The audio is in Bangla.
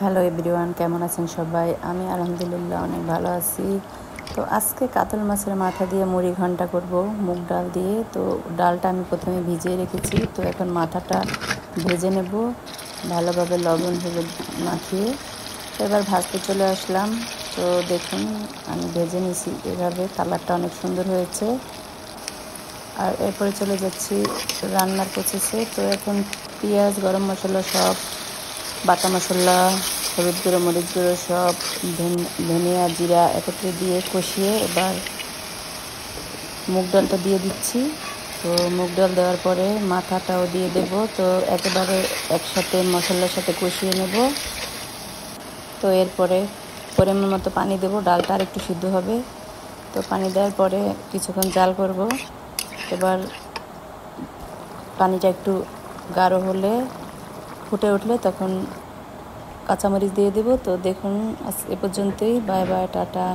হ্যালো এভরিওয়ান, কেমন আছেন সবাই? আমি আলহামদুলিল্লাহ অনেক ভালো আছি। তো আজকে কাতল মাছের মাথা দিয়ে মুড়ি ঘন্ট করব মুগ ডাল দিয়ে। তো ডালটা আমি প্রথমে ভিজিয়ে রেখেছি, তো এখন মাথাটা ভেজে নেব ভালোভাবে লবণ হলুদ মাখিয়ে। তো এবার ভাজতে চলে আসলাম। তো দেখুন আমি ভেজে নিয়েছি, এভাবে কালারটা অনেক সুন্দর হয়েছে। আর এরপরে চলে যাচ্ছি রান্নার প্রসেসে। তো এখন পেঁয়াজ গরম মশলা সব বাটা মশলা হলুদ গুঁড়ো মরিচ গুঁড়ো সব ধনিয়া জিরা একত্রে দিয়ে কষিয়ে এবার মুগ ডালটা দিয়ে দিচ্ছি। তো মুগ ডাল দেওয়ার পরে মাথাটাও দিয়ে দেব। তো একেবারে একসাথে মশলার সাথে কষিয়ে নেব। তো এরপরে পরিমাণ মতো পানি দেব, ডালটা আর একটু সিদ্ধ হবে। তো পানি দেওয়ার পরে কিছুক্ষণ জাল করব। এবার পানিটা একটু গাঢ় হলে ফুটে উঠলে তখন কাঁচামরিচ দিয়ে দেব। তো দেখুন আজ এ পর্যন্তই। Bye bye, tata.